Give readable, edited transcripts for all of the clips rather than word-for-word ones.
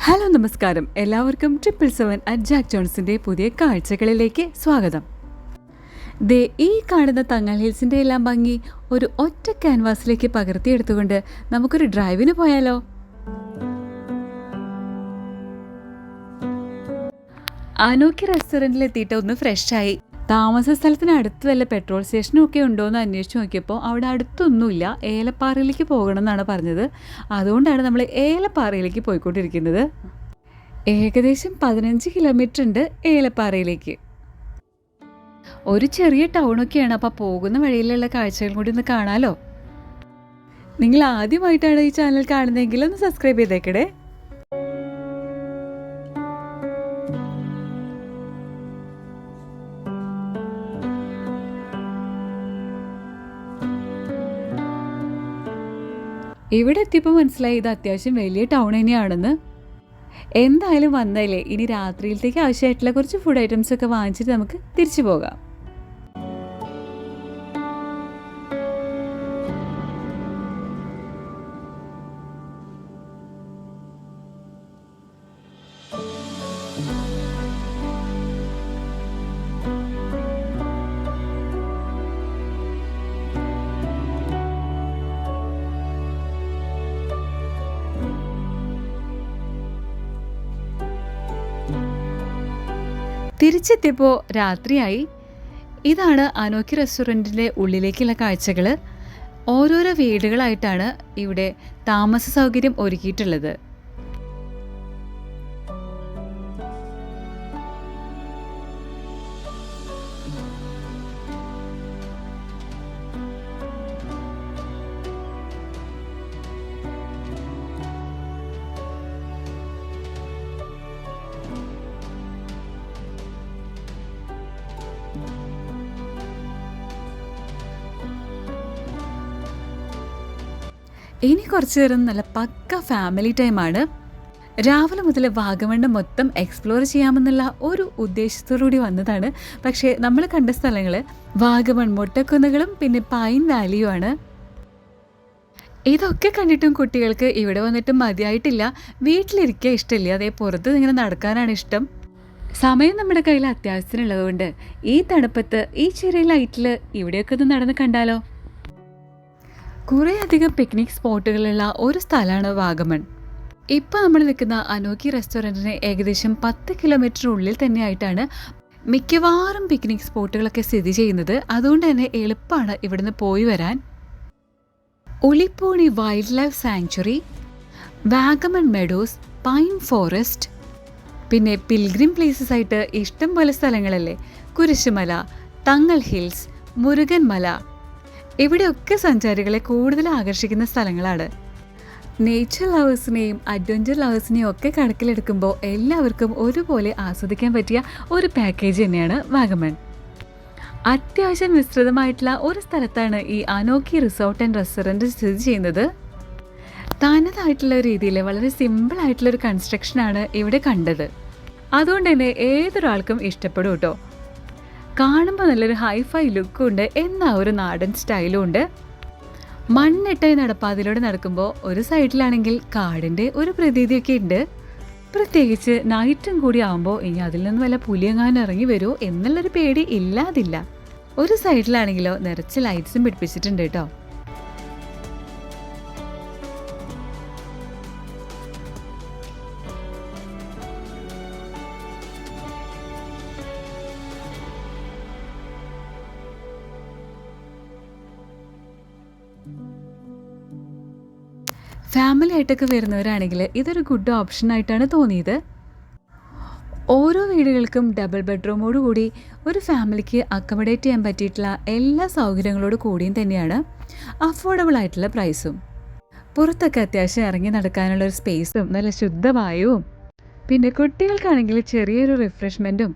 Hello നമസ്കാരം, എല്ലാവർക്കും 777 Jack ജോൺസിൻ്റെ പുതിയ കാഴ്ചകളിലേക്ക് സ്വാഗതം. ദേ ഈ കാണുന്ന തങ്ങൽ ഹിൽസിൻ്റെ എല്ലാം ഭംഗി ഒരു ഒറ്റ ക്യാൻവാസിലേക്ക് പകർത്തിയെടുത്തുകൊണ്ട് നമുക്കൊരു ഡ്രൈവിന് പോയാലോ? അനോക്കി റെസ്റ്റോറൻറ്റിലെത്തിയിട്ട് ഒന്ന് ഫ്രഷായി. താമസ സ്ഥലത്തിന് അടുത്ത് വല്ല പെട്രോൾ സ്റ്റേഷനും ഒക്കെ ഉണ്ടോ എന്ന് അന്വേഷിച്ച് നോക്കിയപ്പോൾ അവിടെ അടുത്തൊന്നുമില്ല. ഏലപ്പാറയിലേക്ക് പോകണം എന്നാണ് പറഞ്ഞത്. അതുകൊണ്ടാണ് നമ്മൾ ഏലപ്പാറയിലേക്ക് പോയിക്കൊണ്ടിരിക്കുന്നത്. ഏകദേശം 15 കിലോമീറ്റർ ഉണ്ട് ഏലപ്പാറയിലേക്ക്. ഒരു ചെറിയ ടൗണൊക്കെയാണ്. അപ്പോൾ പോകുന്ന വഴിയിലുള്ള കാഴ്ചകൾ കൂടി ഒന്ന് കാണാലോ. നിങ്ങൾ ആദ്യമായിട്ടാണ് ഈ ചാനൽ കാണുന്നതെങ്കിൽ ഒന്ന് സബ്സ്ക്രൈബ് ചെയ്തേക്കടേ. ഇവിടെ എത്തിയപ്പോൾ മനസ്സിലായി ഇത് അത്യാവശ്യം വലിയ ടൗൺ തന്നെയാണെന്ന്. എന്തായാലും വന്നല്ലേ, ഇനി രാത്രിയിലത്തേക്ക് ആവശ്യമായിട്ടുള്ള കുറച്ച് ഫുഡ് ഐറ്റംസ് ഒക്കെ വാങ്ങിച്ചിട്ട് നമുക്ക് തിരിച്ചു പോകാം. തിരിച്ചെത്തിയപ്പോൾ രാത്രിയായി. ഇതാണ് അനോക്കി റെസ്റ്റോറൻറ്റിൻ്റെ ഉള്ളിലേക്കുള്ള കാഴ്ചകൾ. ഓരോരോ വീടുകളായിട്ടാണ് ഇവിടെ താമസ സൗകര്യം ഒരുക്കിയിട്ടുള്ളത്. ഇനി കുറച്ചു നേരം നല്ല പക്ക ഫാമിലി ടൈമാണ്. രാവിലെ മുതൽ വാഗമൺ മൊത്തം എക്സ്പ്ലോർ ചെയ്യാമെന്നുള്ള ഒരു ഉദ്ദേശത്തോടുകൂടി വന്നതാണ്. പക്ഷേ നമ്മൾ കണ്ട സ്ഥലങ്ങൾ വാഗമൺ മൊട്ടക്കുന്നുകളും പിന്നെ പൈൻ വാലിയുമാണ്. ഇതൊക്കെ കണ്ടിട്ടും കുട്ടികൾക്ക് ഇവിടെ വന്നിട്ടും മതിയായിട്ടില്ല. വീട്ടിലിരിക്കാൻ ഇഷ്ടമില്ല, അതേ പുറത്ത് ഇങ്ങനെ നടക്കാനാണ് ഇഷ്ടം. സമയം നമ്മുടെ കയ്യിൽ അത്യാവശ്യത്തിനുള്ളതുകൊണ്ട് ഈ തണുപ്പത്ത് ഈ ചെറിയ ലൈറ്റിൽ ഇവിടെയൊക്കെ ഒന്ന് നടന്ന് കണ്ടാലോ. കുറേ അധികം പിക്നിക് സ്പോട്ടുകളുള്ള ഒരു സ്ഥലമാണ് വാഗമൺ. ഇപ്പോൾ നമ്മൾ നിൽക്കുന്ന അനോക്കി റെസ്റ്റോറൻറ്റിന് ഏകദേശം 10 കിലോമീറ്റർ ഉള്ളിൽ തന്നെയായിട്ടാണ് മിക്കവാറും പിക്നിക് സ്പോട്ടുകളൊക്കെ സ്ഥിതി ചെയ്യുന്നത്. അതുകൊണ്ട് തന്നെ എളുപ്പമാണ് ഇവിടുന്ന് പോയി വരാൻ. Ulipponi wildlife sanctuary, Vagamon meadows, pine forest, പിന്നെ പിൽഗ്രിം പ്ലേസസ് ആയിട്ട് ഇഷ്ടം പോലെ സ്ഥലങ്ങളല്ലേ. കുരിശുമല, തങ്ങൽ ഹിൽസ്, മുരുകൻ മല, ഇവിടെയൊക്കെ സഞ്ചാരികളെ കൂടുതൽ ആകർഷിക്കുന്ന സ്ഥലങ്ങളാണ്. നേച്ചർ ലവേഴ്സിനെയും അഡ്വഞ്ചർ ലവേഴ്സിനെയും ഒക്കെ കണക്കിലെടുക്കുമ്പോൾ എല്ലാവർക്കും ഒരുപോലെ ആസ്വദിക്കാൻ പറ്റിയ ഒരു പാക്കേജ് തന്നെയാണ് വാഗമൺ. അത്യാവശ്യം വിസ്തൃതമായിട്ടുള്ള ഒരു സ്ഥലത്താണ് ഈ അനോക്കി റിസോർട്ട് ആൻഡ് റെസ്റ്റോറൻറ്റ് സ്ഥിതി ചെയ്യുന്നത്. തനതായിട്ടുള്ള രീതിയിൽ വളരെ സിമ്പിളായിട്ടുള്ളൊരു കൺസ്ട്രക്ഷനാണ് ഇവിടെ കണ്ടത്. അതുകൊണ്ട് തന്നെ ഏതൊരാൾക്കും ഇഷ്ടപ്പെടും കേട്ടോ. കാണുമ്പോൾ നല്ലൊരു ഹൈഫൈ ലുക്കും ഉണ്ട്, എന്നാ ഒരു നാടൻ സ്റ്റൈലും ഉണ്ട്. മണ്ണിട്ടായി നടപ്പാതിലൂടെ നടക്കുമ്പോൾ ഒരു സൈഡിലാണെങ്കിൽ കാടിൻ്റെ ഒരു പ്രതീതിയൊക്കെ ഉണ്ട്. പ്രത്യേകിച്ച് നൈറ്റും കൂടി ആകുമ്പോൾ ഇനി അതിൽ നിന്ന് വല്ല പുലിയെങ്ങാനും ഇറങ്ങി വരുമോ എന്നുള്ളൊരു പേടി ഇല്ലാതില്ല. ഒരു സൈഡിലാണെങ്കിലോ നിറച്ച് ലൈറ്റ്സും പിടിപ്പിച്ചിട്ടുണ്ട് കേട്ടോ. ഫാമിലി ആയിട്ടൊക്കെ വരുന്നവരാണെങ്കിൽ ഇതൊരു ഗുഡ് ഓപ്ഷനായിട്ടാണ് തോന്നിയത്. ഓരോ വീടുകൾക്കും ഡബിൾ ബെഡ്റൂമോട് കൂടി ഒരു ഫാമിലിക്ക് അക്കോമഡേറ്റ് ചെയ്യാൻ പറ്റിയിട്ടുള്ള എല്ലാ സൗകര്യങ്ങളോട് കൂടിയും തന്നെയാണ്. അഫോർഡബിൾ ആയിട്ടുള്ള പ്രൈസും. പുറത്തൊക്കെ അത്യാവശ്യം ഇറങ്ങി നടക്കാനുള്ളൊരു സ്പേസും നല്ല ശുദ്ധവായുവും പിന്നെ കുട്ടികൾക്കാണെങ്കിൽ ചെറിയൊരു റിഫ്രഷ്മെൻറ്റും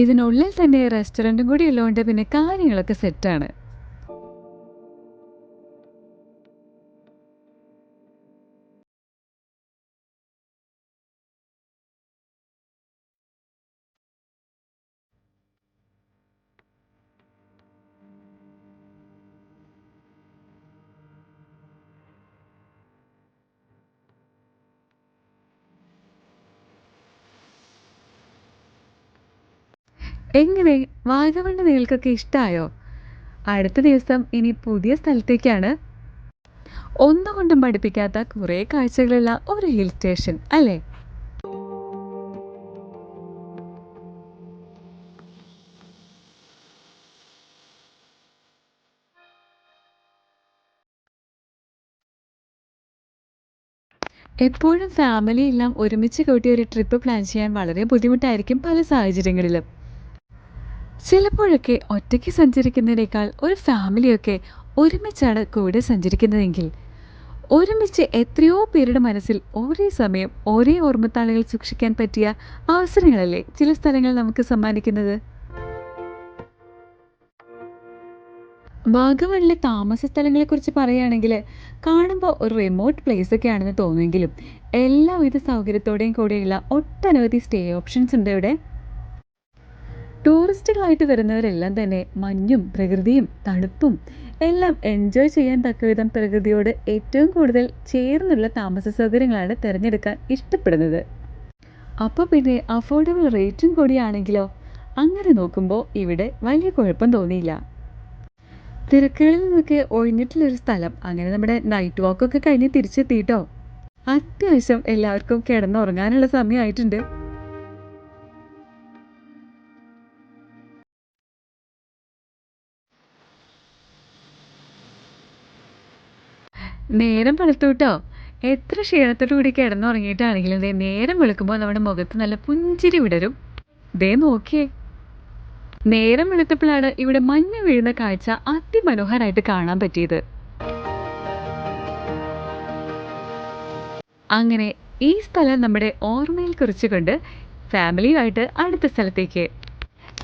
ഇതിനുള്ളിൽ തന്നെ റെസ്റ്റോറൻറ്റും കൂടി ഉള്ളതുകൊണ്ട് പിന്നെ കാര്യങ്ങളൊക്കെ സെറ്റാണ്. എങ്ങനെ വാഗമണ് നിങ്ങൾക്കൊക്കെ ഇഷ്ടമായോ? അടുത്ത ദിവസം ഇനി പുതിയ സ്ഥലത്തേക്കാണ്. ഒന്നുകൊണ്ടും പഠിപ്പിക്കാത്ത കുറേ കാഴ്ചകളുള്ള ഒരു ഹിൽ സ്റ്റേഷൻ അല്ലേ? എപ്പോഴും ഫാമിലി എല്ലാം ഒരുമിച്ച് കൂട്ടി ഒരു ട്രിപ്പ് പ്ലാൻ ചെയ്യാൻ വളരെ ബുദ്ധിമുട്ടായിരിക്കും പല സാഹചര്യങ്ങളിലും. ചിലപ്പോഴൊക്കെ ഒറ്റയ്ക്ക് സഞ്ചരിക്കുന്നതിനേക്കാൾ ഒരു ഫാമിലിയൊക്കെ ഒരുമിച്ചാണ് കൂടെ സഞ്ചരിക്കുന്നതെങ്കിൽ ഒരുമിച്ച് എത്രയോ പേരുടെ മനസ്സിൽ ഒരേ സമയം ഒരേ ഓർമ്മത്താളുകൾ സൂക്ഷിക്കാൻ പറ്റിയ അവസരങ്ങളല്ലേ ചില സ്ഥലങ്ങൾ നമുക്ക് സമ്മാനിക്കുന്നത്. വാഗമണിലെ താമസ സ്ഥലങ്ങളെക്കുറിച്ച് പറയുകയാണെങ്കിൽ കാണുമ്പോൾ ഒരു റിമോട്ട് പ്ലേസ് ഒക്കെ ആണെന്ന് തോന്നുമെങ്കിലും എല്ലാവിധ സൗകര്യത്തോടെയും കൂടെയുള്ള ഒട്ടനവധി സ്റ്റേ ഓപ്ഷൻസ് ഉണ്ട് ഇവിടെ. ടൂറിസ്റ്റുകളായിട്ട് വരുന്നവരെല്ലാം തന്നെ മഞ്ഞും പ്രകൃതിയും തണുപ്പും എല്ലാം എൻജോയ് ചെയ്യാൻ തക്കവിധം പ്രകൃതിയോട് ഏറ്റവും കൂടുതൽ ചേർന്നുള്ള താമസ സൗകര്യങ്ങളാണ് തിരഞ്ഞെടുക്കാൻ ഇഷ്ടപ്പെടുന്നത്. അപ്പോൾ പിന്നെ അഫോർഡബിൾ റേറ്റും കൂടിയാണെങ്കിലോ, അങ്ങനെ നോക്കുമ്പോൾ ഇവിടെ വലിയ കുഴപ്പം തോന്നിയില്ല. തിരക്കുകളിൽ നിന്നൊക്കെ ഒഴിഞ്ഞിട്ടുള്ളൊരു സ്ഥലം. അങ്ങനെ നമ്മുടെ നൈറ്റ് വാക്കൊക്കെ കഴിഞ്ഞ് തിരിച്ചെത്തിയിട്ടോ. അത്യാവശ്യം എല്ലാവർക്കും കിടന്നുറങ്ങാനുള്ള സമയമായിട്ടുണ്ട്. നേരം വെളുത്തു കേട്ടോ. എത്ര ക്ഷീണത്തോടു കൂടി കിടന്നുറങ്ങിയിട്ടാണെങ്കിലും നേരം വെളുക്കുമ്പോൾ നമ്മുടെ മുഖത്ത് നല്ല പുഞ്ചിരി വിടരും. ദേ നോക്കിയേ, നേരം വെളുത്തപ്പോഴാണ് ഇവിടെ മഞ്ഞ് വീഴുന്ന കാഴ്ച അതിമനോഹരമായിട്ട് കാണാൻ പറ്റിയത്. അങ്ങനെ ഈ സ്ഥലം നമ്മുടെ ഓർമ്മയിൽ കുറിച്ചുകൊണ്ട് ഫാമിലിയുമായിട്ട് അടുത്ത സ്ഥലത്തേക്ക്.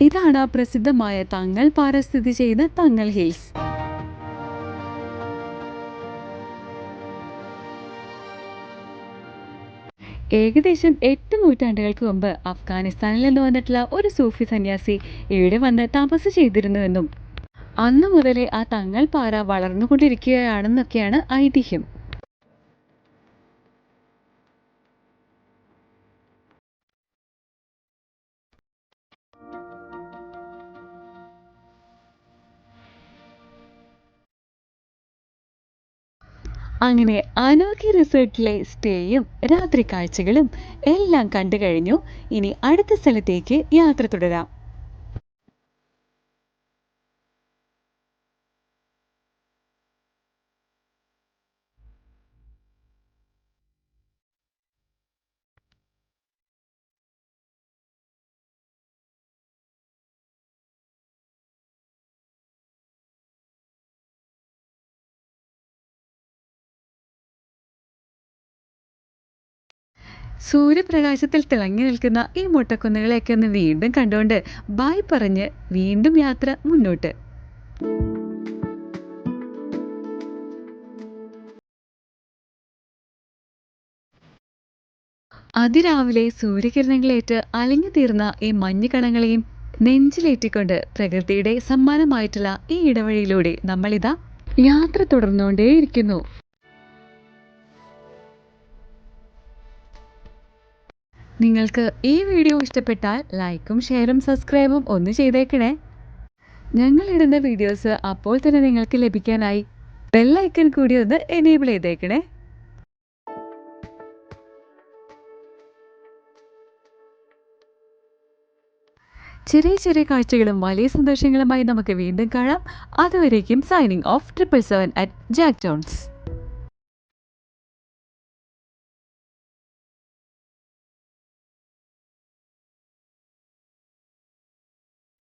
ഇതാണ് പ്രസിദ്ധമായ തങ്ങൾ പാറ സ്ഥിതി ചെയ്യുന്ന തങ്ങൾ ഹിൽസ്. ഏകദേശം 8 നൂറ്റാണ്ടുകൾക്ക് മുമ്പ് അഫ്ഗാനിസ്ഥാനിൽ നിന്ന് വന്നിട്ടുള്ള ഒരു സൂഫി സന്യാസി ഇവിടെ വന്ന് തപസ് ചെയ്തിരുന്നുവെന്നും അന്നു മുതലേ ആ തങ്ങൾ പാറ വളർന്നുകൊണ്ടിരിക്കുകയാണെന്നൊക്കെയാണ് ഐതിഹ്യം. അങ്ങനെ അനോഖി റിസോർട്ടിലെ സ്റ്റേയും രാത്രി കാഴ്ചകളും എല്ലാം കണ്ടു കഴിഞ്ഞു. ഇനി അടുത്ത സ്ഥലത്തേക്ക് യാത്ര തുടരാം. സൂര്യപ്രകാശത്തിൽ തിളങ്ങി നിൽക്കുന്ന ഈ മുട്ടക്കുന്നുകളെയൊക്കെ ഒന്ന് വീണ്ടും കണ്ടുകൊണ്ട് ബായ് പറഞ്ഞ് വീണ്ടും യാത്ര മുന്നോട്ട്. അതിരാവിലെ സൂര്യകിരണങ്ങളേറ്റ് അലിഞ്ഞു തീർന്ന ഈ മഞ്ഞുകണങ്ങളെയും നെഞ്ചിലേറ്റിക്കൊണ്ട് പ്രകൃതിയുടെ സമ്മാനമായിട്ടുള്ള ഈ ഇടവഴിയിലൂടെ നമ്മളിതാ യാത്ര തുടർന്നുകൊണ്ടേയിരിക്കുന്നു. നിങ്ങൾക്ക് ഈ വീഡിയോ ഇഷ്ടപ്പെട്ടാൽ ലൈക്കും ഷെയറും സബ്സ്ക്രൈബും ഒന്ന് ചെയ്തേക്കണേ. ഞങ്ങളിടുന്ന വീഡിയോസ് അപ്പോൾ തന്നെ നിങ്ങൾക്ക് ലഭിക്കാനായി ബെല്ലൈക്കൺ കൂടി ഒന്ന് എനേബിൾ ചെയ്തേക്കണേ. ചെറിയ ചെറിയ കാഴ്ചകളും വലിയ സന്തോഷങ്ങളുമായി നമുക്ക് വീണ്ടും കാണാം. അതുവരേക്കും സൈനിങ് ഓഫ് 777 @ജാക്ക് ജോൺസ്.